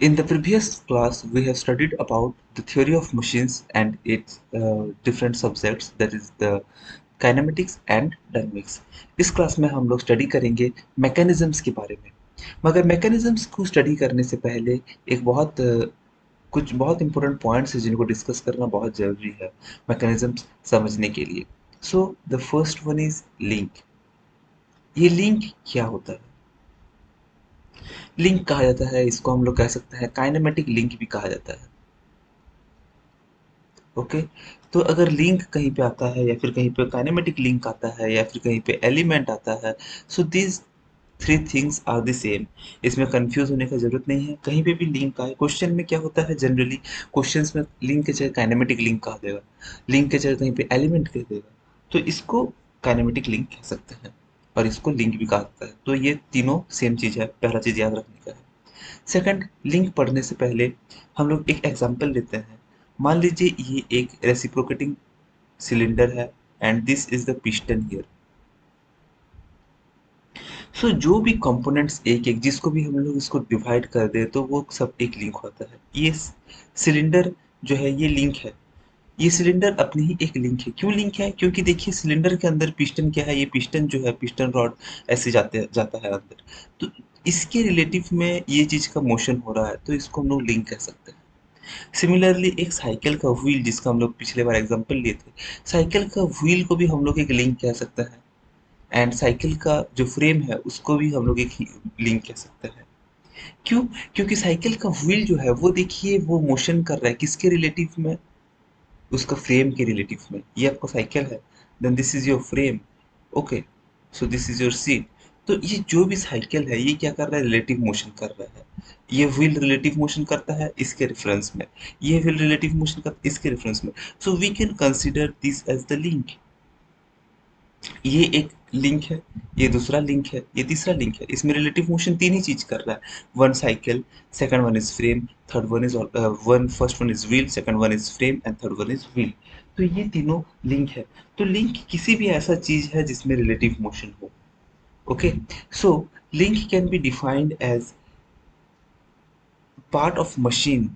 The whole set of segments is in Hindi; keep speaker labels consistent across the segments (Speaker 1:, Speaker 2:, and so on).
Speaker 1: In the previous class, we have studied about the theory of machines and its different subsets, that is the kinematics and dynamics. इस क्लास में हम लोग स्टडी करेंगे मैकेनिज्म्स के बारे में। मगर मैकेनिज्म्स को स्टडी करने से पहले एक कुछ बहुत इंपॉर्टेंट पॉइंट्स हैं जिनको डिस्कस करना बहुत ज़रूरी है मैकेनिज्म्स समझने के लिए। So the first one is link. ये लिंक क्या होता है? लिंक कहा जाता है, इसको हम लोग कह सकते हैं काइनेमेटिक लिंक भी कहा जाता है। ओके। तो अगर लिंक कहीं पे आता है या फिर कहीं पे काइनेमेटिक लिंक आता है या फिर कहीं पे एलिमेंट आता है, so this three things are the same. इसमें कंफ्यूज होने की जरूरत नहीं है, कहीं पे भी लिंक आए। क्वेश्चन में क्या होता है जनरली, क्वेश्चंस में लिंक के जगह काइनेमेटिक लिंक कहा देगा, लिंक के जगह कहीं पे एलिमेंट कह देगा, तो इसको काइनेमेटिक लिंक कह सकते हैं और इसको लिंक भी कहा जाता है। तो ये तीनों सेम चीज है, पहला चीज याद रखने का है। सेकंड, लिंक पढ़ने से पहले हम लोग एक एग्जांपल लेते हैं। मान लीजिए ये एक रेसिप्रोकेटिंग सिलेंडर है and this is the piston here. So जो भी कंपोनेंट्स एक एक जिसको भी हम लोग इसको डिवाइड कर दे तो वो सब एक लिंक होता है। ये सिलेंडर जो है ये लिंक है। ये सिलेंडर अपनी ही एक लिंक है। क्यों लिंक है? क्योंकि देखिए सिलेंडर के अंदर पिस्टन क्या है, ये पिस्टन जो है पिस्टन रॉड ऐसे जाता है अंदर। तो इसके रिलेटिव में ये चीज का मोशन हो रहा है, तो इसको हम लोग लिंक कह सकते हैं। सिमिलरली एक साइकिल का व्हील, जिसका हम लोग पिछले बार एग्जांपल लिए थे, साइकिल का व्हील को भी हम लोग एक लिंक कह सकते हैं। एंड साइकिल का जो फ्रेम है उसको भी हम लोग एक लिंक कह सकते हैं। क्यों? क्योंकि साइकिल का व्हील जो है वो देखिए वो मोशन कर रहा है किसके रिलेटिव में, उसका फ्रेम के रिलेटिव में। ये आपका साइकिल है, then this is your frame. Okay, so this is your seat. तो ये जो भी साइकिल है ये क्या कर रहा है, रिलेटिव मोशन कर रहा है। ये व्हील रिलेटिव मोशन करता है इसके रेफरेंस में, ये व्हील रिलेटिव मोशन करता है इसके रेफरेंस में। So we can consider this as the link. ये एक लिंक है, ये दूसरा लिंक है, ये तीसरा लिंक है। इसमें रिलेटिव मोशन तीन ही चीज कर रहा है, one cycle, second one is frame, third one is one first one is wheel, second one is frame and third one is wheel. तो ये तीनों लिंक है। तो लिंक किसी भी ऐसा चीज है जिसमें रिलेटिव मोशन हो। Okay, so link can be defined as part of machine.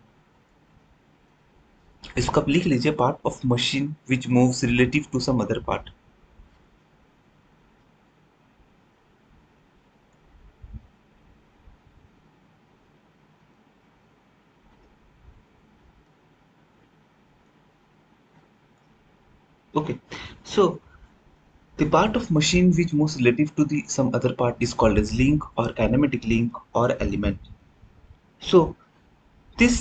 Speaker 1: इसको आप लिख लीजिए, part of machine which moves relative to some other part. Okay, so the part of machine which moves relative to the some other part is called as link or kinematic link or element. So this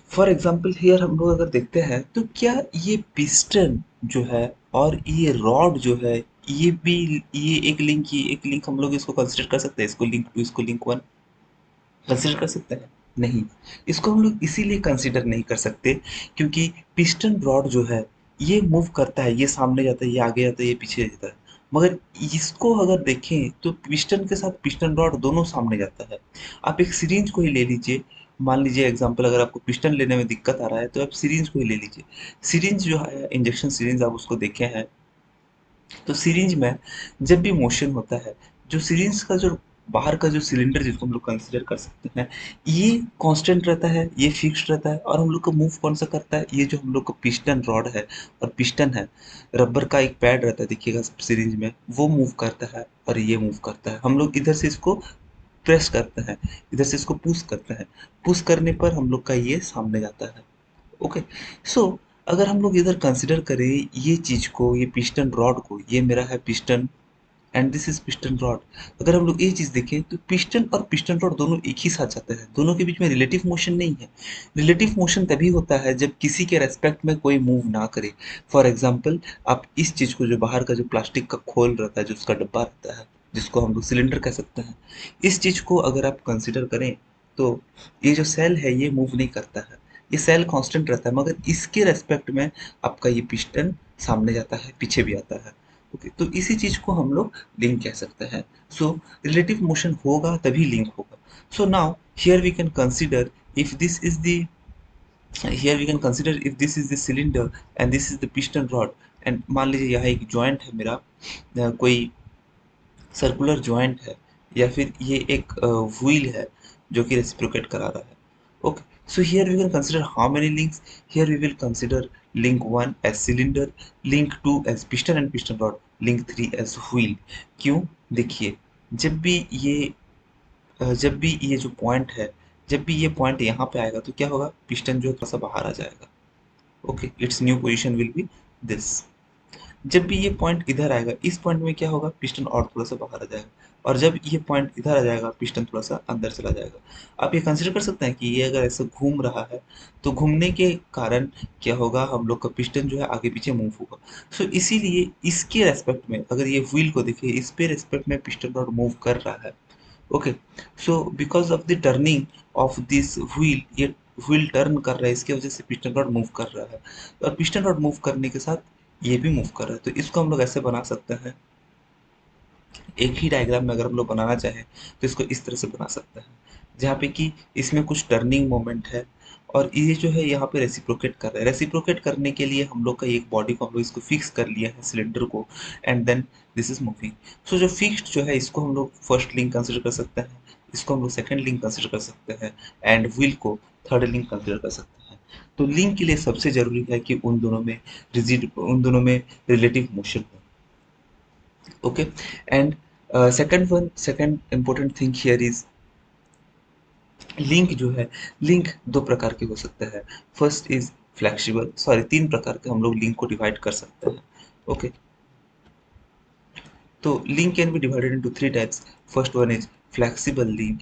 Speaker 1: for example here हम लोग अगर देखते हैं तो क्या ये पिस्टन जो है और ये रॉड जो है, ये भी ये एक लिंक, ये एक लिंक हम लोग इसको कंसिडर कर सकते हैं, इसको लिंक टू इसको लिंक वन कंसिडर कर सकते हैं? नहीं, इसको हम लोग इसीलिए कंसिडर नहीं कर सकते क्योंकि पिस्टन रॉड जो है ये मूव करता है, ये सामने जाता है, ये आगे जाता है, ये पीछे जाता है। मगर इसको अगर देखें तो पिस्टन के साथ पिस्टन रॉड दोनों सामने जाता है। आप एक सिरिंज को ही ले लीजिए। मान लीजिए एग्जांपल, अगर आपको पिस्टन लेने में दिक्कत आ रहा है तो आप सिरिंज को ही ले लीजिए। सिरिंज जो है इंजेक्शन सिरिंज, आप उसको देखे हैं तो सिरिंज में जब भी मोशन होता है, जो सिरिंज का जो बाहर का जो सिलेंडर जिसको हम लोग कंसीडर कर सकते हैं, ये कांस्टेंट रहता है, ये फिक्स्ड रहता है। और हम लोग का मूव कौन सा करता है, ये जो हम लोग का पिस्टन रॉड है और पिस्टन है, रबर का एक पैड रहता है देखिएगा सिरिंज में, वो मूव करता है और ये मूव करता है। हम लोग इधर से इसको प्रेस करते हैं, इधर से इसको पुश करते हैं, पुश करने पर हम लोग का ये सामने जाता है। ओके, सो अगर हम लोग इधर कंसिडर करें ये चीज को, ये पिस्टन रॉड को, ये मेरा है piston and this is piston rod. अगर हम लोग ये चीज देखें तो पिस्टन और पिस्टन रॉड दोनों एक ही साथ जाते हैं, दोनों के बीच में रिलेटिव मोशन नहीं है। रिलेटिव मोशन तभी होता है जब किसी के रेस्पेक्ट में कोई मूव ना करे। फॉर एग्जाम्पल, आप इस चीज को, जो बाहर का जो प्लास्टिक का खोल रहता है, जो उसका डब्बा रहता है, जिसको हम लोग सिलेंडर कह सकते हैं, इस चीज को अगर आप कंसिडर करें तो ये जो सेल है ये मूव नहीं करता है, ये सेल कांस्टेंट रहता है। मगर इसके रेस्पेक्ट में आपका ये पिस्टन सामने जाता है, पीछे भी आता है। ओके, तो इसी चीज को हम लोग लिंक कह सकते हैं। सो रिलेटिव मोशन होगा तभी लिंक होगा। So now here we can consider if this is the here we can consider if this is the cylinder and this is the piston rod। And मान लीजिए यहाँ एक जॉइंट है मेरा, कोई सर्कुलर जॉइंट है, या फिर ये एक व्हील है जो कि रेसिप्रोकेट करा रहा है। Okay, so here we will consider how many links. Here we will consider link 1 as cylinder, link 2 as piston and piston rod, link 3 as wheel. क्यों? देखिए, जब भी ये जब भी ये जो पॉइंट है, जब भी ये पॉइंट यहाँ पे आएगा तो क्या होगा, पिस्टन जो है थोड़ा सा बाहर आ जाएगा. Okay, it's new position will be this. जब भी ये पॉइंट इधर आएगा, इस पॉइंट में क्या होगा, पिस्टन और थोड़ा सा बाहर आ जाएगा. और जब ये पॉइंट इधर आ जाएगा, पिस्टन थोड़ा सा अंदर चला जाएगा. आप ये कंसिडर कर सकते हैं कि ये अगर ऐसे घूम रहा है तो घूमने के कारण क्या होगा, हम लोग का पिस्टन जो है आगे पीछे मूव होगा. सो इसीलिए इसके रेस्पेक्ट में अगर ये व्हील को देखिए, इस पे रेस्पेक्ट में पिस्टन रॉड मूव कर रहा है. Okay, so because of the turning of this wheel, ये व्हील टर्न कर रहा है, इसकी वजह से पिस्टन रॉड मूव कर रहा है. और पिस्टन रॉड मूव करने के साथ ये भी मूव कर रहा है. तो इसको हम लोग ऐसे बना सकते हैं, एक ही डायग्राम में अगर हम लोग बनाना चाहें तो इसको इस तरह से बना सकते हैं, जहाँ पे कि इसमें कुछ टर्निंग मोमेंट है और ये जो है यहाँ पे रेसिप्रोकेट कर रहा है. रेसिप्रोकेट करने के लिए हम लोग का एक बॉडी को हम लोग इसको फिक्स कर लिया है, सिलेंडर को, and then this is moving. So जो फिक्स्ड जो है इसको हम लोग फर्स्ट लिंक कंसिडर कर सकते हैं, इसको हम लोग सेकेंड लिंक कंसिडर कर सकते हैं, एंड व्हील को थर्ड लिंक कंसिडर कर सकते हैं. तो लिंक के लिए सबसे जरूरी है कि उन दोनों में रिलेटिव मोशन हो. Okay, and second important thing here is link जो है, लिंक दो प्रकार के हो सकते हैं. फर्स्ट इज फ्लेक्सिबल, सॉरी तीन प्रकार के हम लोग लिंक को डिवाइड कर सकते हैं. ओके, तो link can be divided into three types. First one is flexible link,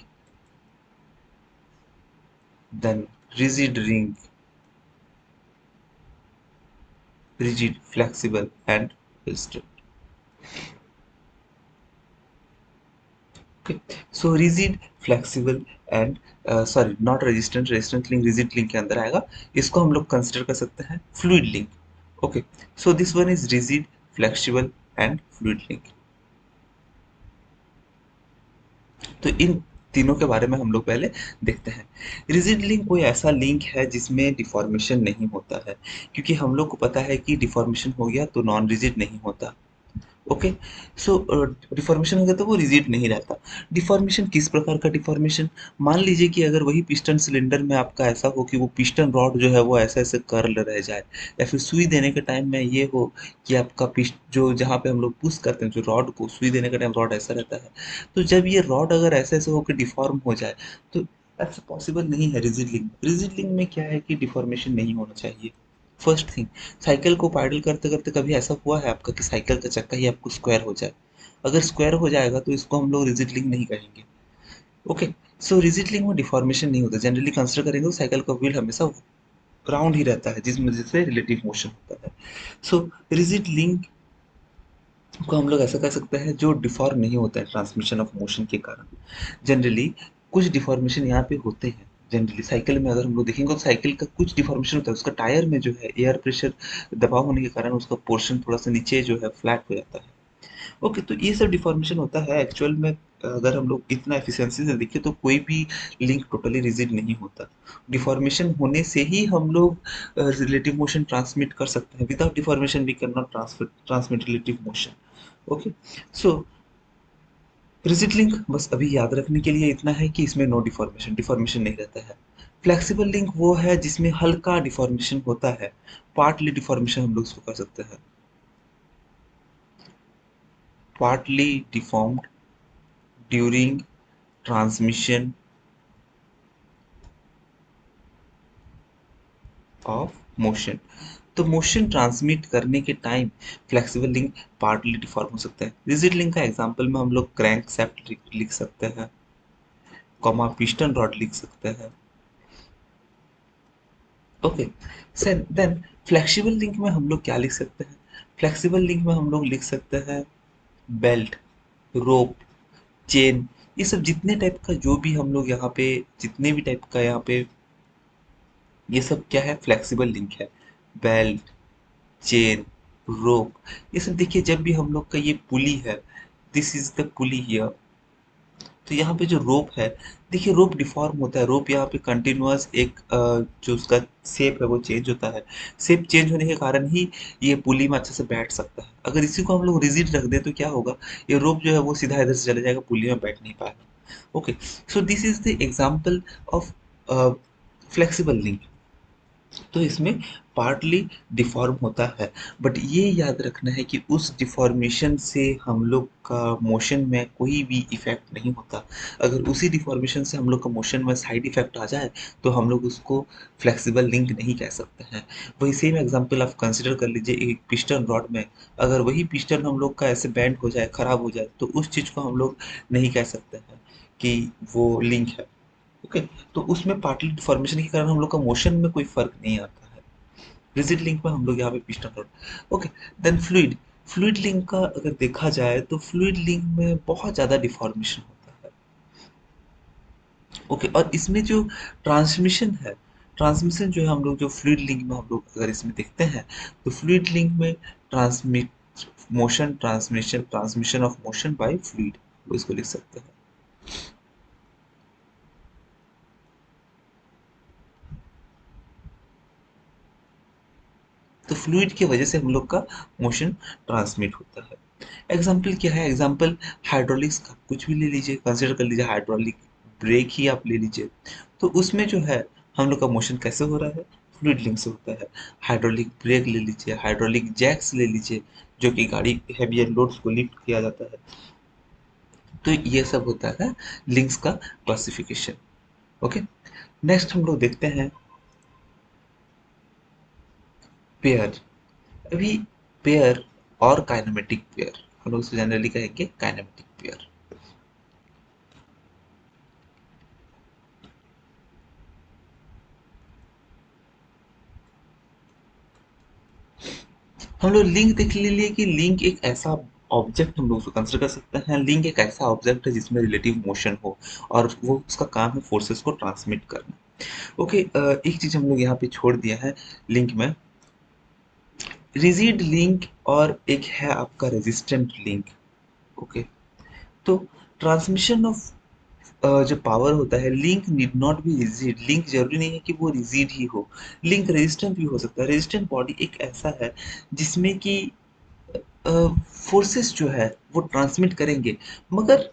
Speaker 1: then rigid link, rigid, flexible and twisted. Okay, so rigid, flexible and sorry not resistant, resistant link rigid link के अंदर आएगा. इसको हम लोग कंसिडर कर सकते हैं fluid link. Okay, so this one is rigid, flexible and fluid link. तो इन तीनों के बारे में हम लोग पहले देखते हैं. रिजिड लिंक कोई ऐसा लिंक है जिसमें डिफॉर्मेशन नहीं होता है, क्योंकि हम लोग को पता है कि डिफॉर्मेशन हो गया तो नॉन रिजिड नहीं होता. ओके, सो डिफॉर्मेशन हो गया तो वो रिजिड नहीं रहता. डिफॉर्मेशन किस प्रकार का डिफॉर्मेशन, मान लीजिए कि अगर वही पिस्टन सिलेंडर में आपका ऐसा हो कि वो पिस्टन रॉड जो है वो ऐसे ऐसे कर्ल रह जाए, या फिर सुई देने के टाइम में ये हो कि आपका पिस्ट जो जहाँ पे हम लोग पुश करते हैं जो रॉड को, सुई देने के टाइम रॉड ऐसा रहता है. तो जब ये रॉड अगर ऐसे ऐसे होकर डिफॉर्म हो जाए तो ऐसा पॉसिबल नहीं है रिजिड लिंक. रिजिड लिंक में क्या है कि डिफॉर्मेशन नहीं होना चाहिए. फर्स्ट थिंग, साइकिल को पैडल करते करते कभी ऐसा हुआ है आपका कि साइकिल का चक्का ही आपको स्क्वायर हो जाए? अगर स्क्वायर हो जाएगा तो इसको हम लोग रिजिड लिंक नहीं कहेंगे. ओके, सो रिजिड लिंक में डिफॉर्मेशन नहीं होता. जनरली कंसिडर करेंगे तो साइकिल का व्हील हमेशा राउंड ही रहता है, जिसमें जिससे रिलेटिव मोशन होता है. सो रिजिड लिंक को हम लोग ऐसा कह सकते हैं जो डिफॉर्म नहीं होता है ट्रांसमिशन ऑफ मोशन के कारण. जनरली कुछ डिफॉर्मेशन यहाँ पे होते हैं. जनरली साइकिल में अगर हम लोग देखेंगे तो साइकिल का कुछ डिफॉर्मेशन होता है, उसका टायर में जो है एयर प्रेशर दबाव होने के कारण उसका पोर्शन थोड़ा सा नीचे जो है फ्लैट हो जाता है. ओके, तो ये सब डिफॉर्मेशन होता है एक्चुअल में. अगर हम लोग इतना एफिशिएंसी से देखें तो कोई भी लिंक टोटली रिजिड नहीं होता. डिफॉर्मेशन होने से ही हम लोग रिलेटिव मोशन ट्रांसमिट कर सकते हैं. Without deformation we can not transmit relative motion. Okay, so rigid link बस अभी याद रखने के लिए इतना है कि इसमें नो डिफॉर्मेशन, डिफॉर्मेशन नहीं रहता है. फ्लेक्सिबल लिंक वो है जिसमें हल्का डिफॉर्मेशन होता है, पार्टली डिफॉर्मेशन हम लोग इसको कर सकते हैं. Partly deformed during transmission of motion. तो मोशन ट्रांसमिट करने के time flexible link partly deform हो सकता है. रिजिड लिंक का एग्जांपल में हम लोग क्रैंक सेप्ट लिख सकते हैं, कॉमा पिस्टन रॉड लिख सकते हैं. Okay, sir then flexible link में हम लोग क्या लिख सकते हैं. फ्लेक्सिबल लिंक में हम लोग लिख सकते हैं बेल्ट, रोप, चेन. ये सब जितने टाइप का जो भी हम लोग यहाँ पे, जितने भी टाइप का यहाँ पे, ये सब क्या है, फ्लेक्सिबल लिंक है. बेल्ट, चेन, रोप, ये सब देखिए जब भी हम लोग का ये पुली है, this is the pulley here. तो यहाँ पे जो रोप है, देखिए रोप डिफॉर्म होता है. रोप यहाँ पे कंटिन्यूअस एक जो उसका शेप है वो चेंज होता है. शेप चेंज होने के कारण ही ये पुली में अच्छे से बैठ सकता है. अगर इसी को हम लोग रिजिड रख दें तो क्या होगा, ये रोप जो है वो सीधा इधर से चले जाएगा, पुली में बैठ नहीं पाएगा. Okay, so this is the example of flexible link, तो इसमें पार्टली डिफॉर्म होता है, बट ये याद रखना है कि उस डिफॉर्मेशन से हम लोग का मोशन में कोई भी इफेक्ट नहीं होता। अगर उसी डिफॉर्मेशन से हम लोग का मोशन में साइड इफेक्ट आ जाए तो हम लोग उसको फ्लेक्सिबल लिंक नहीं कह सकते हैं। वही सेम एग्जांपल आप कंसिडर कर लीजिए, एक पिस्टन रॉड में अगर वही पिस्टन हम लोग का ऐसे बैंड हो जाए, खराब हो जाए, तो उस चीज़ को हम लोग नहीं कह सकते हैं कि वो लिंक है। ओके, तो उसमें पार्टली डिफॉर्मेशन के कारण हम लोग का मोशन में कोई फर्क नहीं आता है। रिजिड लिंक में हम लोग यहाँ पे piston rod. Okay, then fluid. Fluid link का अगर देखा जाए तो फ्लूइड लिंक में बहुत ज़्यादा डिफॉर्मेशन होता है। ओके, और इसमें जो ट्रांसमिशन है, ट्रांसमिशन जो है हम लोग जो फ्लूइड लिंक में हम लोग अगर इसमें देखते हैं, तो फ्लूइड लिंक में transmit motion transmission, transmission of motion by fluid, इसको लिख सकते हैं। तो फ्लूइड की वजह से हम लोग का मोशन ट्रांसमिट होता है। एग्जाम्पल क्या है? एग्जाम्पल हाइड्रोलिक्स का कुछ भी ले लीजिए, कंसिडर कर लीजिए हाइड्रोलिक ब्रेक ही आप ले लीजिए, तो उसमें जो है हम लोग का मोशन कैसे हो रहा है? फ्लूइड लिंक से होता है। हाइड्रोलिक ब्रेक ले लीजिए, हाइड्रोलिक जैक्स ले लीजिए, जो कि गाड़ी हैवियर लोड्स को लिफ्ट किया जाता है। तो ये सब होता है लिंक्स का क्लासिफिकेशन। ओके, नेक्स्ट हम लोग देखते हैं पेयर। अभी पेयर और काइनेमेटिक पेयर, हम लोग इसे जनरली कहेंगे काइनेमेटिक पेयर। हम लोग लिंक देख लिए कि लिंक एक ऐसा ऑब्जेक्ट हम लोग उसको कंसिडर कर सकते हैं। लिंक एक ऐसा ऑब्जेक्ट है जिसमें रिलेटिव मोशन हो और वो उसका काम है फोर्सेस को ट्रांसमिट करना। ओके, एक चीज हम लोग यहाँ पे छोड़ दिया है लिंक में, रिजिड लिंक और एक है आपका रेजिस्टेंट लिंक। ओके, तो ट्रांसमिशन ऑफ जो पावर होता है, link need not be rigid. Link जरूरी नहीं है कि वो रिजिड ही हो, लिंक रेजिस्टेंट भी हो सकता है। रेजिस्टेंट बॉडी एक ऐसा है जिसमें कि फोर्सेस जो है वो ट्रांसमिट करेंगे, मगर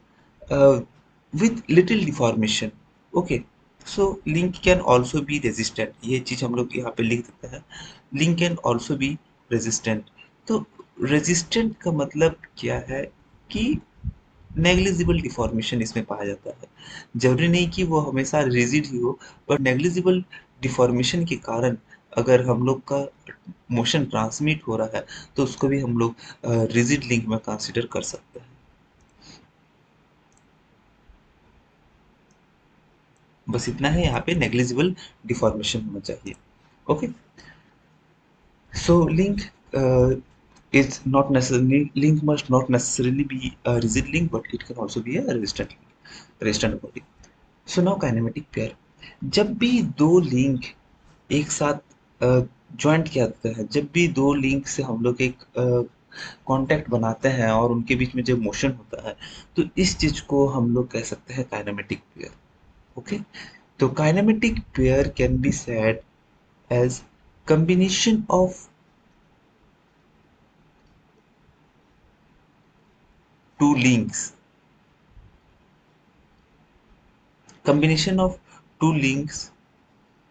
Speaker 1: with little deformation. Okay, so link can also be resistant, ये चीज हम लोग यहाँ पे लिख देते हैं। Link can also be resistant. तो रेजिस्टेंट का मतलब क्या है कि नेग्लिजिबल डिफॉर्मेशन इसमें पाया जाता है। जरूरी नहीं कि वो हमेशा रिजिड ही हो, पर नेग्लिजिबल डिफॉर्मेशन के कारण अगर हम लोग का मोशन ट्रांसमिट हो रहा है तो उसको भी हम लोग रिजिड लिंक में कंसिडर कर सकते हैं। बस इतना है, यहाँ पे नेग्लिजिबल डिफॉर्मेशन होना चाहिए। Okay, so link is not necessarily, link must not necessarily be a rigid link, but it can also be a resistant link, resistant body. So now kinematic pair, जब भी दो लिंक एक साथ ज्वाइंट किया जाता है, जब भी दो लिंक से हम लोग एक कांटेक्ट बनाते हैं और उनके बीच में जब मोशन होता है, तो इस चीज को हम लोग कह सकते हैं काइनेमेटिक पेयर। ओके, तो kinematic pair can be said as combination of two links, combination of two links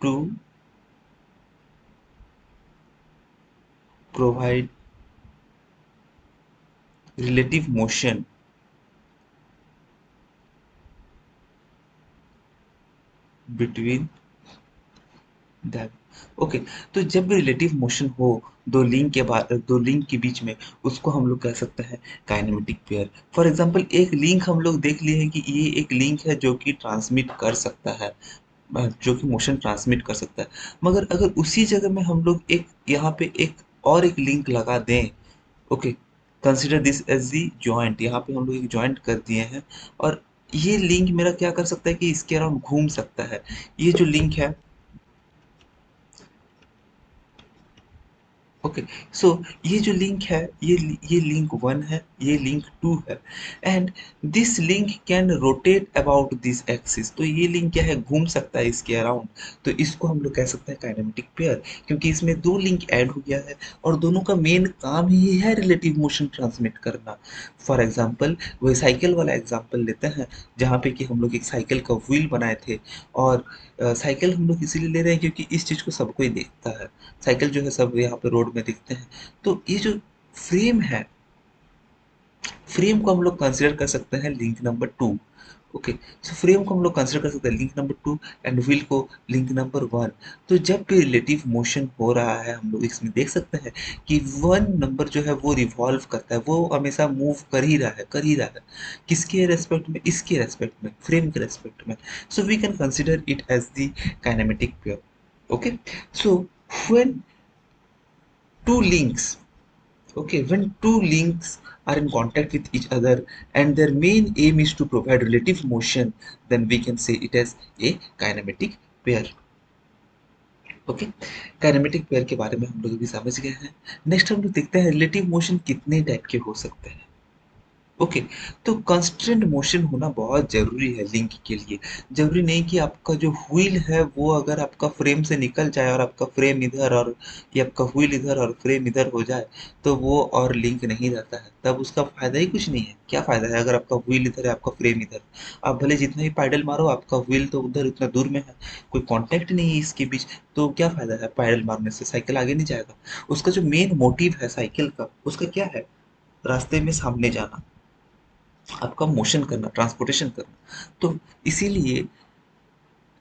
Speaker 1: to provide relative motion between them। Okay, तो जब भी रिलेटिव मोशन हो दो लिंक के बाद, दो लिंक के बीच में, उसको हम लोग कह सकते हैं काइनेमेटिक पेयर। फॉर एग्जांपल एक लिंक हम लोग देख लिए हैं कि ये एक लिंक है जो कि ट्रांसमिट कर सकता है, जो कि मोशन ट्रांसमिट कर सकता है, मगर अगर उसी जगह में हम लोग एक यहाँ पे एक और एक लिंक लगा दें, okay, consider this as the joint, यहाँ पे हम लोग एक जॉइंट कर दिए हैं, और ये लिंक मेरा क्या कर सकता है कि इसके अराउंड घूम सकता है। ये जो लिंक है, ओके, सो ये जो लिंक है, ये लिंक वन है, ये लिंक टू है, and this link can rotate about this axis. तो ये लिंक क्या है, घूम सकता है इसके अराउंड। तो इसको हम लोग कह सकते हैं काइनेमेटिक पेयर, क्योंकि इसमें दो लिंक ऐड हो गया है और दोनों का मेन काम ही है रिलेटिव मोशन ट्रांसमिट करना। फॉर एग्जाम्पल वही साइकिल वाला एग्जाम्पल लेते हैं, जहाँ पे कि हम लोग एक साइकिल का व्हील बनाए थे, और साइकिल हम लोग इसीलिए ले रहे हैं क्योंकि इस चीज़ को सब कोई देखता है। साइकिल जो है सब यहाँ पे रोड में दिखते हैं। तो ये जो फ्रेम है, फ्रेम को हम लोग कंसिडर कर सकते हैं लिंक नंबर टू। ओके, सो फ्रेम को हम लोग कंसिडर कर सकते हैं link number two, and wheel को लिंक नंबर वन। तो जब भी रिलेटिव मोशन हो रहा है, हम लोग इसमें देख सकते हैं कि वन नंबर जो है वो रिवॉल्व करता है, वो हमेशा मूव कर ही रहा है, कर ही रहा है। किसके रेस्पेक्ट में, इसके रेस्पेक्ट में, फ्रेम के रेस्पेक्ट में। So we can consider it as the kinematic pair. Okay, so when two links, okay, when two links are in contact with each other and their main aim is to provide relative motion, then we can say it as a kinematic pair। Okay, kinematic pair के बारे में हम लोग भी समझ गए हैं। नेक्स्ट हम लोग देखते हैं रिलेटिव मोशन कितने टाइप के हो सकते हैं। ओके, तो कंस्ट्रेंट मोशन होना बहुत ज़रूरी है लिंक के लिए। ज़रूरी नहीं कि आपका जो व्हील है वो अगर आपका फ्रेम से निकल जाए और आपका फ्रेम इधर और ये आपका व्हील इधर और फ्रेम इधर हो जाए तो वो और लिंक नहीं रहता है, तब उसका फ़ायदा ही कुछ नहीं है। क्या फ़ायदा है अगर आपका व्हील इधर है, आपका फ्रेम इधर। आप भले जितना ही पैडल मारो, आपका व्हील तो उधर उतना दूर में है, कोई कांटेक्ट नहीं है इसके बीच। तो क्या फ़ायदा है पैडल मारने से, साइकिल आगे नहीं जाएगा। उसका जो मेन मोटिव है साइकिल का, उसका क्या है, रास्ते में सामने जाना, आपका मोशन करना, ट्रांसपोर्टेशन करना। तो इसीलिए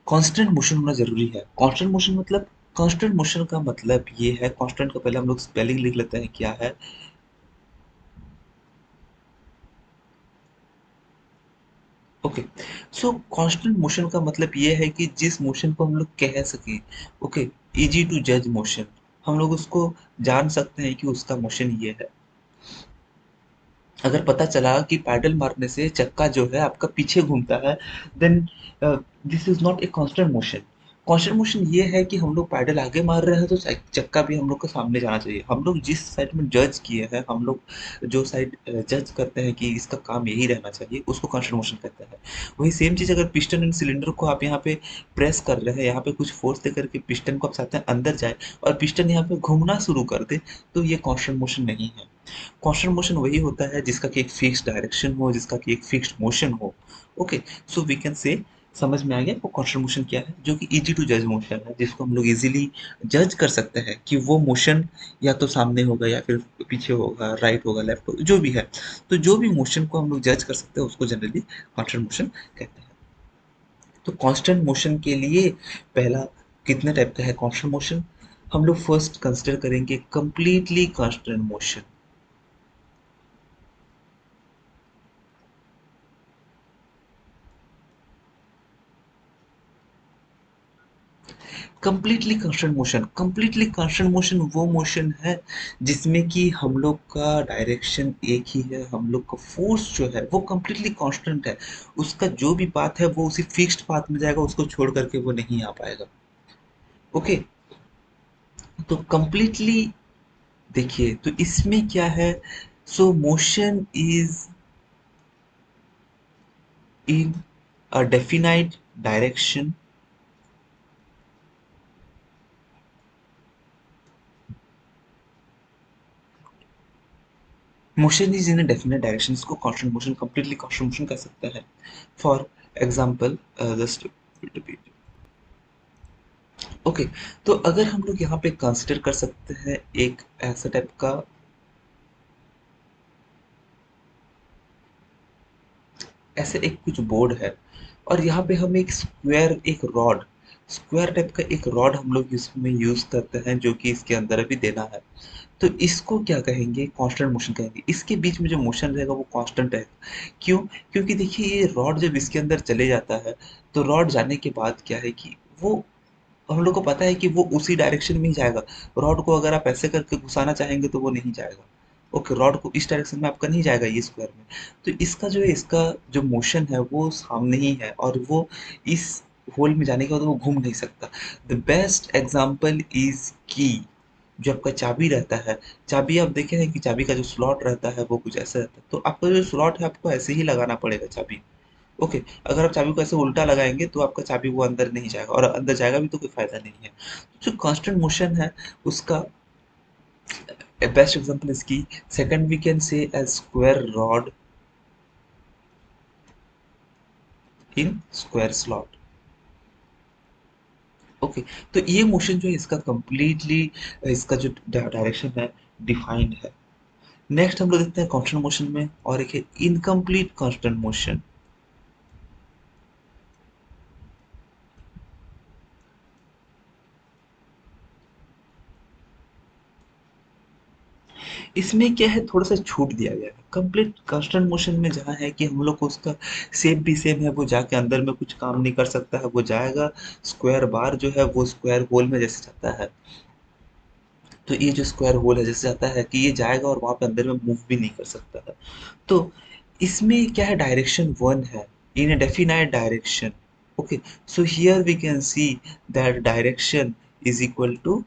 Speaker 1: कांस्टेंट मोशन होना ज़रूरी है। कांस्टेंट मोशन मतलब, कांस्टेंट मोशन का मतलब ये है, कांस्टेंट का पहले हम लोग स्पेलिंग लिख लेते हैं क्या है। ओके, सो कांस्टेंट मोशन का मतलब ये है कि जिस मोशन को हम लोग कह सकें, ओके, इजी टू जज मोशन, हम लोग उसको जान सकते हैं कि उसका मोशन ये है। अगर पता चला कि पैडल मारने से चक्का जो है आपका पीछे घूमता है, then this is not a constant motion. Constant motion ये है कि हम लोग पैडल आगे मार रहे हैं तो चक्का भी हम लोग को सामने जाना चाहिए। हम लोग जिस साइड में जज किए हैं, हम लोग जो साइड जज करते हैं कि इसका काम यही रहना चाहिए, उसको कांस्टेंट मोशन कहते हैं। वही सेम चीज़ अगर पिस्टन एंड सिलेंडर को आप यहाँ पे प्रेस कर रहे हैं, यहाँ पे कुछ फोर्स दे करके पिस्टन को आप चाहते हैं अंदर जाए और पिस्टन यहाँ पे घूमना शुरू कर दे, तो ये कांस्टेंट मोशन नहीं है। कांस्टेंट मोशन वही होता है जिसका कि एक फिक्स्ड डायरेक्शन हो, जिसका कि एक फिक्स्ड मोशन हो। Okay, so we can say, समझ में आ गया वो कांस्टेंट मोशन क्या है, जो कि इजी टू जज मोशन है, जिसको हम लोग इजीली जज कर सकते हैं कि वो मोशन या तो सामने होगा या फिर पीछे होगा, राइट होगा, लेफ्ट होगा, जो भी है। तो जो भी मोशन को हम लोग जज कर सकते हैं उसको जनरली कांस्टेंट मोशन कहते हैं। तो कांस्टेंट मोशन के लिए पहला कितने टाइप का है कांस्टेंट मोशन, हम लोग फर्स्ट कंसिडर करेंगे completely constant motion. Completely constant motion वो मोशन है जिसमें कि हम लोग का डायरेक्शन एक ही है, हम लोग का फोर्स जो है वो कंप्लीटली कांस्टेंट है। उसका जो भी पाथ है वो उसी फिक्स्ड पाथ में जाएगा, उसको छोड़ करके वो नहीं आ पाएगा। ओके, तो कंप्लीटली देखिए तो इसमें क्या है, so motion is in a definite direction. Motion is in a definite direction, इसको constant motion, completely constant motion कह सकते हैं। फॉर एग्जांपल, जस्ट ओके, तो अगर हम लोग यहाँ पे कंसिडर कर सकते हैं एक ऐसा टाइप का, ऐसे एक कुछ बोर्ड है और यहाँ पे हम एक स्क्वायर, एक रॉड, स्क्वायर टाइप का एक रॉड हम लोग इसमें यूज करते हैं जो कि इसके अंदर अभी देना है। तो इसको क्या कहेंगे, कांस्टेंट मोशन कहेंगे। इसके बीच में जो मोशन रहेगा वो कांस्टेंट रहेगा। क्यों, क्योंकि देखिए ये रॉड जब इसके अंदर चले जाता है तो रॉड जाने के बाद क्या है कि वो, हम लोग को पता है कि वो उसी डायरेक्शन में ही जाएगा। रॉड को अगर आप ऐसे करके घुसाना चाहेंगे तो वो नहीं जाएगा। ओके, रॉड को इस डायरेक्शन में आपका नहीं जाएगा ये स्क्वायर में। तो इसका जो है, इसका जो मोशन है वो सामने ही है और वो इस होल में जाने के बाद वो घूम नहीं सकता। द बेस्ट एग्जाम्पल इज की, जो आपका चाबी रहता है, चाबी आप देखे हैं कि चाबी का जो स्लॉट रहता है वो कुछ ऐसा रहता है, तो आपका जो स्लॉट है आपको ऐसे ही लगाना पड़ेगा चाबी। ओके, अगर आप चाबी को ऐसे उल्टा लगाएंगे तो आपका चाबी वो अंदर नहीं जाएगा, और अंदर जाएगा भी तो कोई फायदा नहीं है। जो कांस्टेंट मोशन है उसका बेस्ट एग्जांपल इसकी second we can say as square rod in square slot. Okay, तो ये मोशन जो है इसका कंप्लीटली इसका जो डायरेक्शन है डिफाइंड है। नेक्स्ट हम लोग देखते हैं कांस्टेंट मोशन में, और एक है इनकम्प्लीट कांस्टेंट मोशन। इसमें क्या है, थोड़ा सा छूट दिया गया है। कंप्लीट कांस्टेंट मोशन में जहाँ है कि हम लोग को उसका शेप भी सेम है, वो जाके अंदर में कुछ काम नहीं कर सकता है, वो जाएगा स्क्वायर बार जो है वो स्क्वायर होल में जैसे जाता है, तो ये जो स्क्वायर होल है जैसे जाता है कि ये जाएगा और वहां पे अंदर में मूव भी नहीं कर सकता है। तो इसमें क्या है, डायरेक्शन वन है in a definite direction. Okay, so here we can see that direction is equal to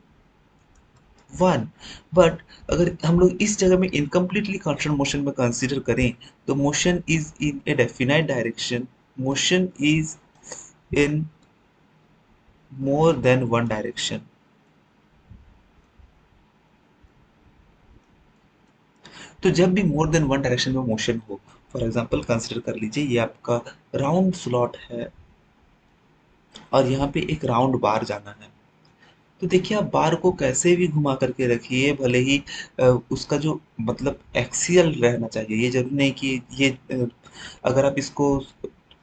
Speaker 1: one. But अगर हम लोग इस जगह में इनकम्प्लीटली कांस्टेंट मोशन में कंसीडर करें, तो motion is in a definite direction, motion is in more than one direction. तो जब भी मोर देन वन डायरेक्शन में मोशन हो, फॉर एग्जांपल कंसीडर कर लीजिए ये आपका राउंड स्लॉट है और यहाँ पे एक राउंड बार जाना है, तो देखिए आप बार को कैसे भी घुमा करके रखिए, भले ही उसका जो मतलब एक्सियल रहना चाहिए, ये जरूरी नहीं कि ये अगर आप इसको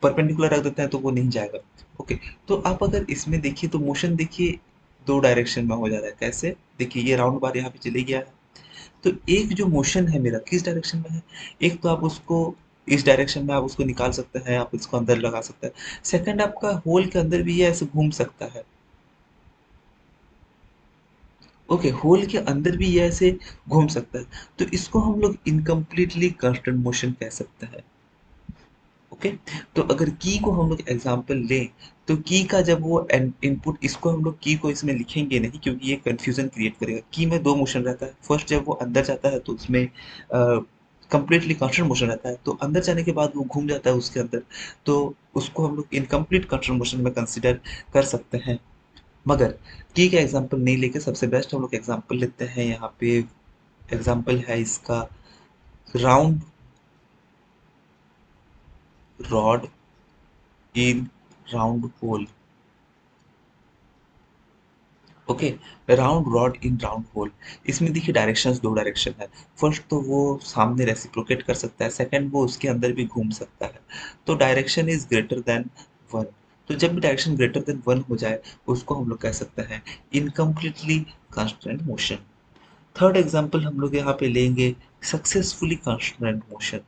Speaker 1: परपेंडिकुलर रख देते हैं तो वो नहीं जाएगा। ओके, तो आप अगर इसमें देखिए तो मोशन देखिए दो डायरेक्शन में हो जा रहा है। कैसे, देखिए ये राउंड बार यहाँ पे चले गया है, तो एक जो मोशन है मेरा किस डायरेक्शन में है, एक तो आप उसको इस डायरेक्शन में आप उसको निकाल सकते हैं, आप इसको अंदर लगा सकते हैं। सेकंड, आपका होल के अंदर भी ये ऐसे घूम सकता है। ओके, होल के अंदर भी ये ऐसे घूम सकता है, तो इसको हम लोग इनकम्प्लीटली कांस्टेंट मोशन कह सकते हैं। ओके, तो अगर की को हम लोग एग्जांपल लें, तो की का जब वो इनपुट, इसको हम लोग की को इसमें लिखेंगे नहीं क्योंकि ये कंफ्यूजन क्रिएट करेगा। की में दो मोशन रहता है, फर्स्ट जब वो अंदर जाता है तो उसमें कंप्लीटली कांस्टेंट मोशन रहता है, तो अंदर जाने के बाद वो घूम जाता है उसके अंदर, तो उसको हम लोग इनकम्प्लीट कांस्टेंट मोशन में कंसिडर कर सकते हैं। मगर की का एग्जांपल नहीं लेके सबसे बेस्ट हम लोग एग्जांपल लेते हैं यहाँ पे। एग्जांपल है इसका round rod in round whole. Okay, round rod in round whole, इसमें देखिए डायरेक्शंस दो डायरेक्शन है। फर्स्ट तो वो सामने रेसिप्रोकेट कर सकता है, सेकंड वो उसके अंदर भी घूम सकता है, तो direction is greater than one. तो जब भी डायरेक्शन ग्रेटर देन वन हो जाए उसको हम लोग कह सकते हैं incompletely constant motion. Third example हम लोग यहाँ पे लेंगे सक्सेसफुली कांस्टेंट मोशन।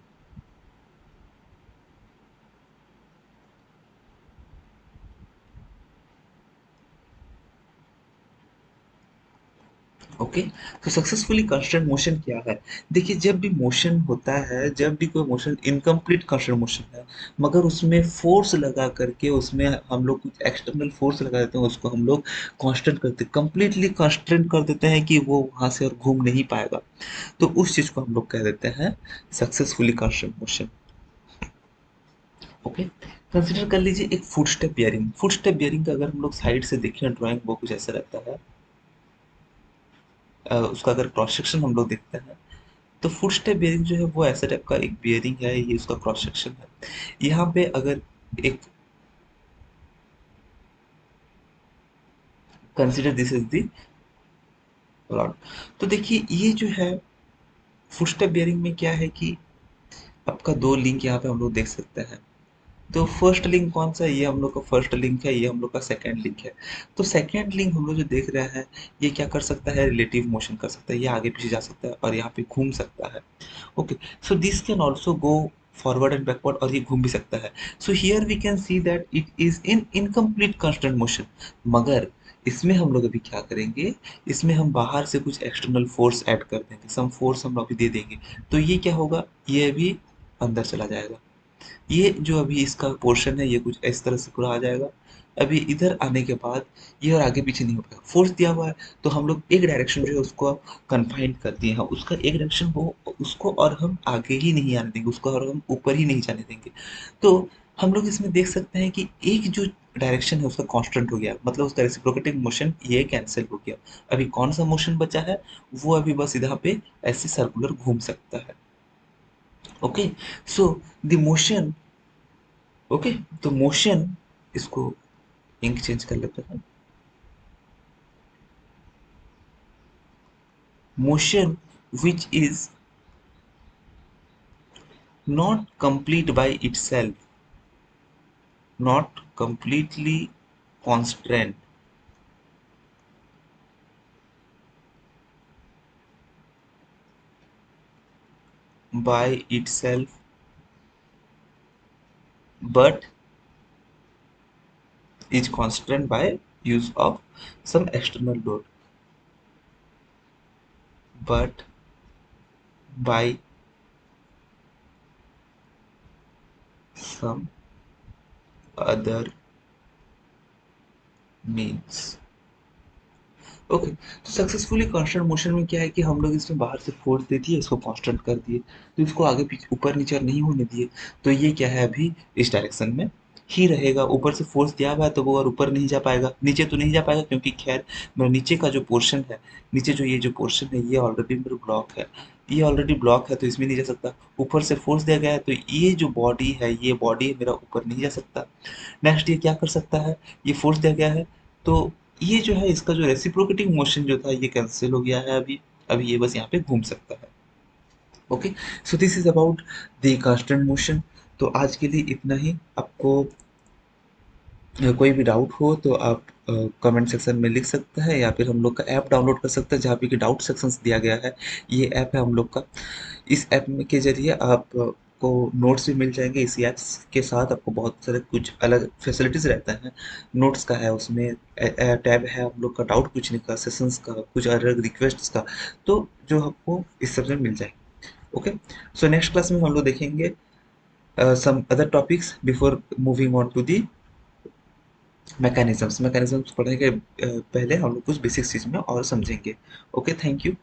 Speaker 1: ओके, तो सक्सेसफुली कांस्टेंट मोशन क्या है, देखिए जब भी मोशन होता है, जब भी कोई मोशन इनकम्प्लीट कांस्टेंट मोशन है, मगर उसमें फोर्स लगा करके उसमें हम लोग कुछ एक्सटर्नल फोर्स लगा देते हैं, उसको हम लोग कांस्टेंट करते कंप्लीटली कांस्टेंट कर देते हैं कि वो वहां से और घूम नहीं पाएगा, तो उस चीज को हम लोग कह देते हैं successfully constant motion. Okay, consider कर लीजिए एक foot step bearing. Foot step bearing का अगर हम लोग साइड से देखें ड्राइंग, वो कुछ ऐसा रहता है। उसका अगर क्रॉस सेक्शन हम लोग देखते हैं, तो फुट स्टेप बेयरिंग जो है वो ऐसा टाइप का एक बेयरिंग है, ये उसका क्रॉस सेक्शन है। यहाँ पे अगर एक consider this is the rod, तो देखिए ये जो है फुट स्टेप बेयरिंग में क्या है कि आपका दो लिंक यहाँ पे हम लोग देख सकते हैं। तो फर्स्ट लिंक कौन सा है, ये हम लोग का फर्स्ट लिंक है, ये हम लोग का सेकंड लिंक है। तो सेकंड लिंक हम लोग जो देख रहे हैं, ये क्या कर सकता है, रिलेटिव मोशन कर सकता है, ये आगे पीछे जा सकता है और यहाँ पे घूम सकता है। Okay, so this can also go forward and backward, और ये घूम भी सकता है। So here we can see that it is in incomplete constant motion. मगर इसमें हम लोग अभी क्या करेंगे, इसमें हम बाहर से कुछ एक्सटर्नल फोर्स ऐड कर देंगे, सम फोर्स हम अभी दे देंगे, तो ये क्या होगा, ये अभी अंदर चला जाएगा। ये जो अभी इसका पोर्शन है ये कुछ इस तरह से पूरा आ जाएगा, अभी इधर आने के बाद ये और आगे पीछे नहीं हो पाएगा, फोर्स दिया हुआ है तो हम लोग एक डायरेक्शन जो है उसको कन्फाइंड कर दिए हैं, उसका एक डायरेक्शन वो, उसको और हम आगे ही नहीं आने देंगे, उसको और हम ऊपर ही नहीं जाने देंगे। तो हम लोग इसमें देख सकते हैं कि एक जो डायरेक्शन है उसका कांस्टेंट हो गया, मतलब उसका रेसिप्रोकेटिंग मोशन ये कैंसिल हो गया। अभी कौन सा मोशन बचा है, वो अभी बस इधर पे ऐसे सर्कुलर घूम सकता है। Okay, so the motion, okay, तो मोशन, इसको इंक चेंज कर लेते हैं। Motion which is not complete by itself, not completely constrained by itself, but is constrained by use of some external load, but by some other means। Okay, तो सक्सेसफुली कांस्टेंट मोशन में क्या है कि हम लोग इसमें बाहर से फोर्स दे दिए, इसको कांस्टेंट कर दिए, तो इसको आगे पीछे ऊपर नीचे नहीं होने दिए, तो ये क्या है अभी इस डायरेक्शन में ही रहेगा। ऊपर से फोर्स दिया हुआ है तो वो और ऊपर नहीं जा पाएगा, नीचे तो नहीं जा पाएगा क्योंकि खैर मेरा नीचे का जो पोर्शन है, नीचे जो ये जो पोर्शन है ये ऑलरेडी मेरा ब्लॉक है, ये ऑलरेडी ब्लॉक है तो इसमें नहीं जा सकता। ऊपर से फोर्स दिया गया है तो ये जो बॉडी है, ये बॉडी मेरा ऊपर नहीं जा सकता। नेक्स्ट ये क्या कर सकता है, ये फोर्स दिया गया है तो ये जो है इसका जो रेसिप्रोकेटिंग मोशन जो था ये कैंसिल हो गया है अभी, अभी ये बस यहाँ पे घूम सकता है। Okay, so this is about the constant motion. तो आज के लिए इतना ही। आपको कोई भी डाउट हो तो आप कमेंट सेक्शन में लिख सकते हैं, या फिर हम लोग का ऐप डाउनलोड कर सकते हैं जहाँ पे कि डाउट सेक्शंस दिया गया है। ये ऐप है हम लोग का, इस ऐप में के जरिए आप को नोट्स भी मिल जाएंगे। इसी ऐप्स के साथ आपको बहुत सारे कुछ अलग फैसिलिटीज़ रहता है, नोट्स का है उसमें, टैब है हम लोग का डाउट पूछने का, सेशंस का, कुछ अलग रिक्वेस्ट का, तो जो आपको इस सब में मिल जाएंगे। ओके, सो नेक्स्ट क्लास में हम लोग देखेंगे some other topics before moving on to the mechanisms. Mechanisms पढ़ने के पहले हम लोग कुछ बेसिक चीज़ में और समझेंगे। Okay, thank you.